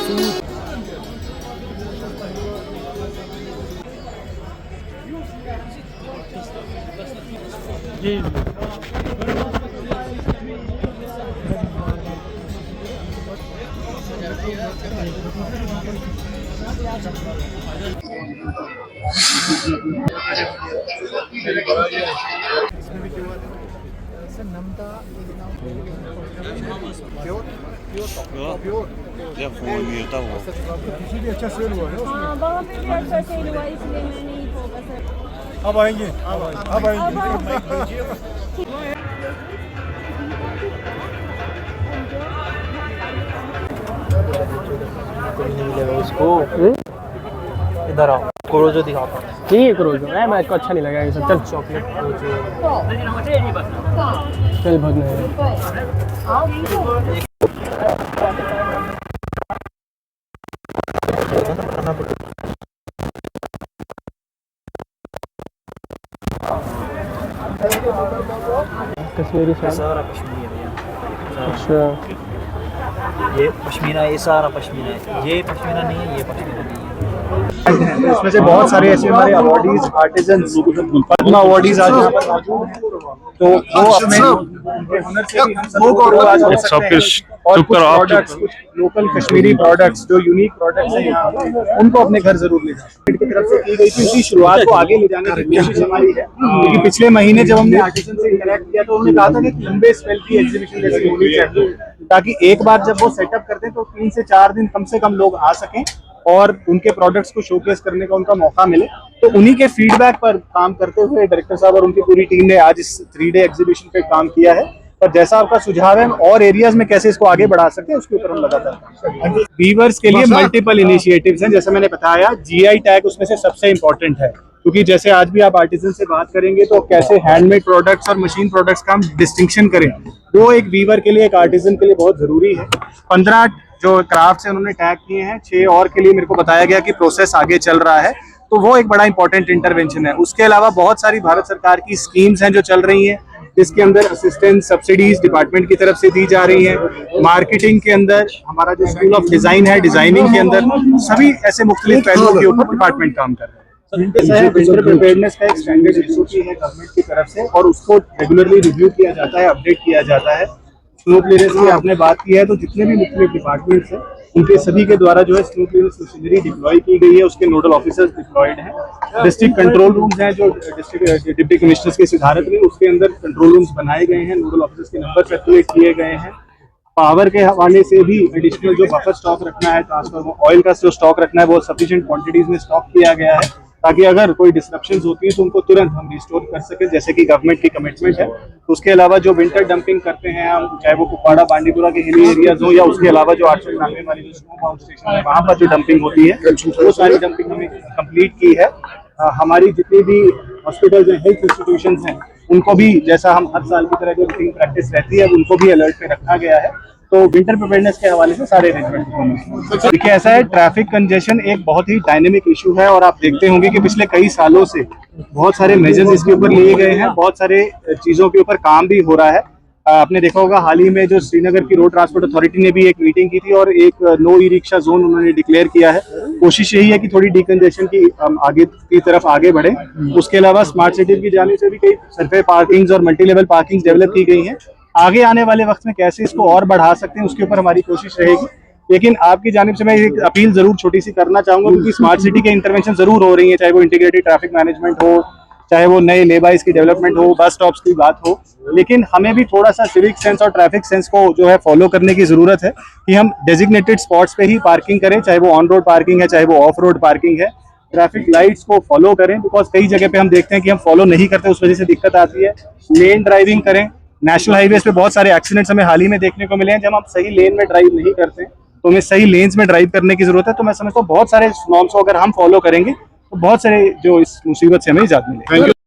जी जब फोन मिलता हुआ भी अच्छा सेल हुआ है उसमें। हाँ वहाँ पे भी अच्छा सेल हुआ इसलिए मैंने ही फोकस अब आएंगे अब आएंगे। मिलेगा उसको इधर आओ क्रोजो दिखाता हूँ। ठीक है क्रोजो है, मैं को अच्छा नहीं लगा ये सब। चल चॉकलेट क्रोजो चल भगना कश्मीरी सारा पश्मीना है भैया। अच्छा ये पश्मीना, ये सारा पश्मीना है। ये पश्मीना नहीं है, ये पश्मीना नहीं है। इसमें से बहुत सारे ऐसे हमारे अवार्डीज आर्टिजन्स पद्मा अवार्डीज आज यहाँ पर मौजूद हैं। तो वो अपने हुनर से भी हम सबको आज हो सकते हैं। और कुछ प्रोडक्ट्स, कुछ लोकल कश्मीरी प्रोडक्ट्स जो यूनिक प्रोडक्ट्स हैं यहाँ पे, उनको अपने घर जरूर ले जाएं। की तरफ से की गई थी उसी शुरुआत को आगे ले जाने की कोशिश हमारी है, क्योंकि पिछले महीने जब हमने आर्टिजन से इंटरेक्ट किया तो उन्होंने कहा था कि लंबे स्पेल की एग्जीबिशन जैसी होनी चाहिए, ताकि एक बार जब वो सेटअप करते हैं तो 3 से 4 दिन कम से कम लोग आ सकें और उनके प्रोडक्ट्स को शोकेस करने का उनका मौका मिले। तो उन्हीं के फीडबैक पर काम करते हुए डायरेक्टर साहब और उनकी पूरी टीम ने आज इस 3 डे एग्जीबिशन पे काम किया है। और जैसा आपका सुझाव है, और एरियाज में कैसे इसको आगे बढ़ा सकते हैं उसके ऊपर हम लगातार वीवर्स के लिए मल्टीपल इनिशिएटिव्स हैं। जैसे मैंने बताया, जीआई टैग उसमें से सबसे इंपॉर्टेंट है, क्योंकि जैसे आज भी आप आर्टिजन से बात करेंगे तो कैसे हैंडमेड प्रोडक्ट्स और मशीन प्रोडक्ट्स का हम डिस्टिंक्शन करें, वो एक वीवर के लिए, एक आर्टिजन के लिए बहुत जरूरी है। 15 जो क्राफ्ट से उन्होंने टैग किए हैं, 6 और के लिए मेरे को बताया गया कि प्रोसेस आगे चल रहा है, तो वो एक बड़ा इंपॉर्टेंट इंटरवेंशन है। उसके अलावा बहुत सारी भारत सरकार की स्कीम्स हैं जो चल रही हैं, जिसके अंदर असिस्टेंस सब्सिडीज डिपार्टमेंट की तरफ से दी जा रही है। मार्केटिंग के अंदर हमारा जो स्कूल ऑफ डिजाइन है, डिजाइनिंग के अंदर सभी ऐसे मुख्तलिफ पहलुओं के ऊपर डिपार्टमेंट काम कर रहे हैं। विंटर प्रिपेयरनेस का एक स्टैंडर्ड एसओपी है गवर्नमेंट की तरफ से, और उसको रेगुलरली रिव्यू किया जाता है, अपडेट किया जाता है। स्नो क्लियरेंस की आपने बात की है, तो जितने भी मुख्तलिफ डिपार्टमेंट्स हैं उनके सभी के द्वारा जो है स्नो क्लियरेंस मशीनरी डिप्लॉय की गई है, उसके नोडल ऑफिसर्स डिप्लॉयड हैं। डिस्ट्रिक्ट कंट्रोल रूम्स हैं जो डिस्ट्रिक्ट डिप्टी कमिश्नर्स के सिधारत में, उसके अंदर कंट्रोल रूम्स बनाए गए हैं, नोडल ऑफिसर्स के नंबर सर्कुलेट किए गए हैं। पावर के हवाले से भी एडिशनल जो बफर स्टॉक रखना है, ट्रांसफार्मर ऑयल का जो स्टॉक रखना है, वो सफिशिएंट क्वांटिटीज में स्टॉक किया गया है, ताकि अगर कोई डिस्ट्रप्शंस होती है तो उनको तुरंत हम रिस्टोर कर सकें, जैसे कि गवर्नमेंट की कमिटमेंट है। उसके अलावा जो विंटर डंपिंग करते हैं हम, चाहे वो कुपवाड़ा बांडीपुरा के हिली एरियाज हो, या उसके अलावा जो 8 नामे वाली जो स्नो बाउंड स्टेशन है वहाँ पर जो डंपिंग होती है, वो सारी डंपिंग हमने कंप्लीट की है। हमारी जितनी भी हॉस्पिटल्स हैं, हेल्थ इंस्टीट्यूशंस हैं, उनको भी जैसा हम हर साल की तरह जो रूटीन प्रैक्टिस रहती है उनको भी अलर्ट पे रखा गया है। तो विंटर प्रिपेयरनेस के हवाले से सारे अरेंजमेंट। देखिए ऐसा है, ट्रैफिक कंजेशन एक बहुत ही डायनेमिक इशू है, और आप देखते होंगे कि पिछले कई सालों से बहुत सारे मेजर्स इसके ऊपर लिए गए हैं, बहुत सारे चीज़ों के ऊपर काम भी हो रहा है। आपने देखा होगा हाल ही में जो श्रीनगर की रोड ट्रांसपोर्ट अथॉरिटी ने भी एक मीटिंग की थी और एक नो ई रिक्शा जोन उन्होंने डिक्लेयर किया है। कोशिश यही है कि थोड़ी डिकंजेशन की आगे की तरफ आगे बढ़े। उसके अलावा स्मार्ट सिटी की जाने से भी कई सरफे पार्किंग्स और मल्टी लेवल पार्किंग डेवलप की गई हैं। आगे आने वाले वक्त में कैसे इसको और बढ़ा सकते हैं उसके ऊपर हमारी कोशिश रहेगी। लेकिन आपकी जानिब से मैं एक अपील जरूर छोटी सी करना चाहूंगा, क्योंकि स्मार्ट सिटी के इंटरवेंशन जरूर हो रही है, चाहे वो इंटीग्रेटेड ट्रैफिक मैनेजमेंट हो, चाहे वो नए लेबाइज की डेवलपमेंट हो, बस स्टॉप्स की बात हो, लेकिन हमें भी थोड़ा सा सिविक सेंस और ट्रैफिक सेंस को जो है फॉलो करने की जरूरत है कि हम डेजिग्नेटेड स्पॉट्स पे ही पार्किंग करें, चाहे वो ऑन रोड पार्किंग है, चाहे वो ऑफ रोड पार्किंग है। ट्रैफिक लाइट्स को फॉलो करें, बिकॉज कई जगह पे हम देखते हैं कि हम फॉलो नहीं करते, उस वजह से दिक्कत आती है। लेन ड्राइविंग करें। नेशनल हाईवेज पे बहुत सारे एक्सीडेंट्स हमें हाल ही में देखने को मिले हैं। जब हम सही लेन में ड्राइव नहीं करते तो हमें सही लेन्स में ड्राइव करने की जरूरत है। तो मैं समझता हूँ बहुत सारे नॉर्म्स को अगर हम फॉलो करेंगे तो बहुत सारे जो इस मुसीबत से हमें निजात मिलेगी।